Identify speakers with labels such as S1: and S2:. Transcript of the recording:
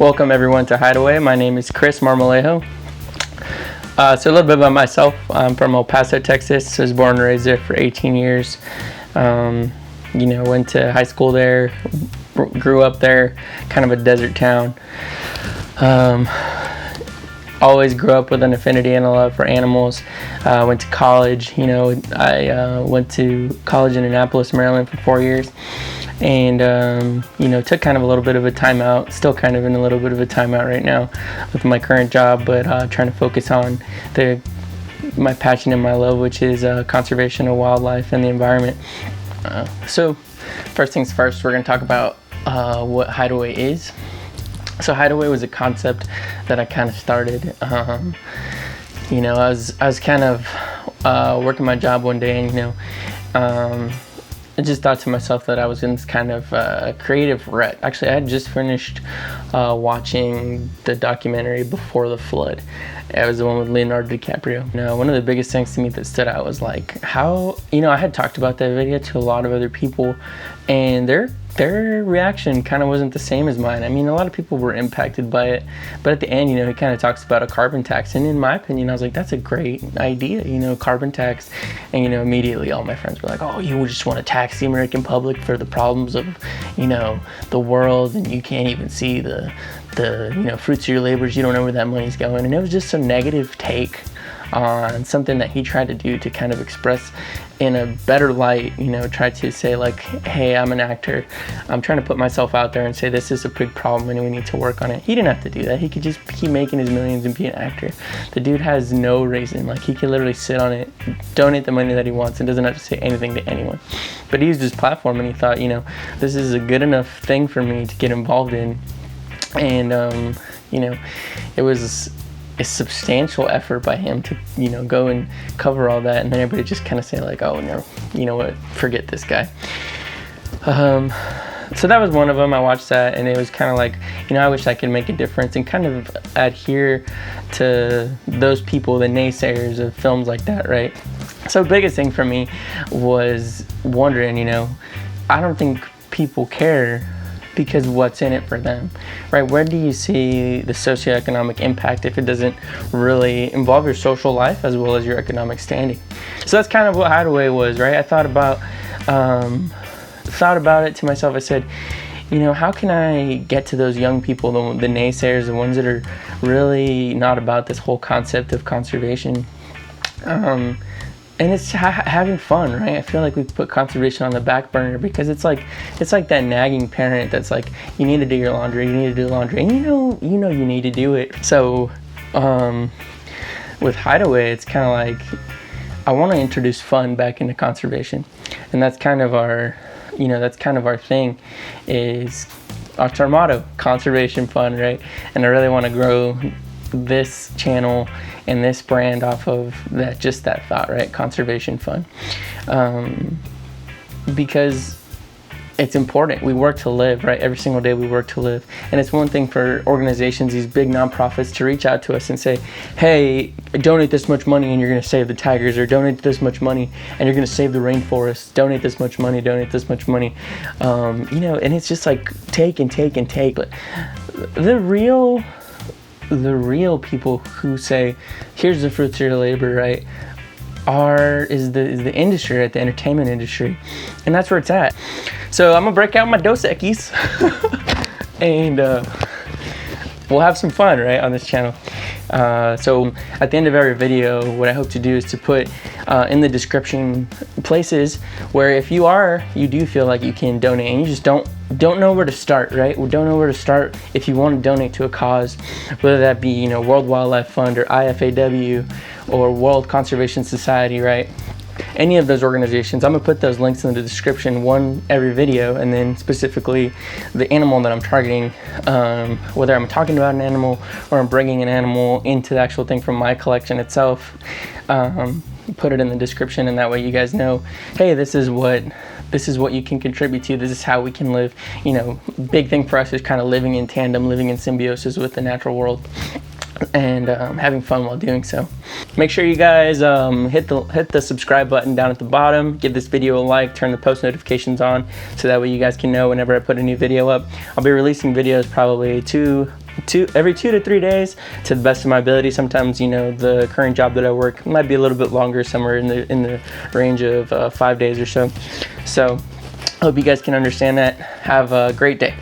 S1: Welcome everyone to Hideaway. My name is Chris Marmolejo. So a little bit about myself. I'm from El Paso, Texas. I was born and raised there for 18 years. Went to high school there, grew up there, kind of a desert town. Always grew up with an affinity and a love for animals. Went to college. I went to college in Annapolis, Maryland for 4 years. And took kind of a little bit of a timeout, still kind of in a little bit of a timeout right now with my current job, but trying to focus on my passion and my love, which is conservation of wildlife and the environment. So first things first, we're going to talk about what Hideaway is. So Hideaway was a concept that I kind of started. I was kind of working my job one day, and I just thought to myself that I was in this kind of creative rut. Actually, I had just finished watching the documentary Before the Flood. It was the one with Leonardo DiCaprio. One of the biggest things to me that stood out was like how, I had talked about that video to a lot of other people, and their reaction kind of wasn't the same as mine. I mean, a lot of people were impacted by it, but at the end, he kind of talks about a carbon tax, and in my opinion, I was like, that's a great idea, carbon tax. And immediately all my friends were like, oh, you just want to tax the American public for the problems of the world, and you can't even see the fruits of your labors. You don't know where that money's going. And it was just a negative take on something that he tried to do to kind of express in a better light, try to say like, hey, I'm an actor, I'm trying to put myself out there and say this is a big problem and we need to work on it. He didn't have to do that. He could just keep making his millions and be an actor. The dude has no reason. Like, he could literally sit on it, donate the money that he wants, and doesn't have to say anything to anyone. But he used his platform and he thought, this is a good enough thing for me to get involved in. And it was a substantial effort by him to go and cover all that, and then everybody just kind of say like, oh no, you know what, forget this guy. So that was one of them. I watched that and it was kind of like, I wish I could make a difference and kind of adhere to those people, the naysayers of films like that, right? So the biggest thing for me was wondering, I don't think people care because what's in it for them, right? Where do you see the socioeconomic impact if it doesn't really involve your social life as well as your economic standing? So that's kind of what Hideaway was, right? I thought about it to myself. I said, how can I get to those young people, the naysayers, the ones that are really not about this whole concept of conservation? And it's having fun, right? I feel like we put conservation on the back burner because it's like that nagging parent that's like, you need to do your laundry, and you need to do it. So with Hideaway, it's kind of like I want to introduce fun back into conservation, and that's kind of our thing. That's our motto, conservation fun, right? And I really want to grow this channel and this brand off of that thought, right? Conservation fun. Because it's important. We work to live, right? Every single day we work to live. And it's one thing for organizations, these big nonprofits, to reach out to us and say, hey, donate this much money and you're going to save the tigers, or donate this much money and you're going to save the rainforest. Donate this much money, donate this much money. And it's just like take and take and take. But the real people who say, here's the fruits of your labor, right, is the industry, right, the entertainment industry. And that's where it's at. So I'm gonna break out my Dos Equis and we'll have some fun, right, on this channel. So at the end of every video, what I hope to do is to put in the description places where if you do feel like you can donate and you just don't know where to start, right? We don't know where to start if you want to donate to a cause, whether that be, World Wildlife Fund or IFAW or World Conservation Society, right? Any of those organizations, I'm gonna put those links in the description, one every video, and then specifically the animal that I'm targeting, whether I'm talking about an animal or I'm bringing an animal into the actual thing from my collection itself. Put it in the description, and that way you guys know, hey, this is what you can contribute to. This is how we can live. Big thing for us is kind of living in tandem, living in symbiosis with the natural world, and having fun while doing so. Make sure you guys hit the subscribe button down at the bottom. Give this video a like. Turn the post notifications on so that way you guys can know whenever I put a new video up. I'll be releasing videos probably two every 2 to 3 days to the best of my ability. Sometimes, you know, the current job that I work might be a little bit longer, somewhere in the range of 5 days or so. So I hope you guys can understand that. Have a great day.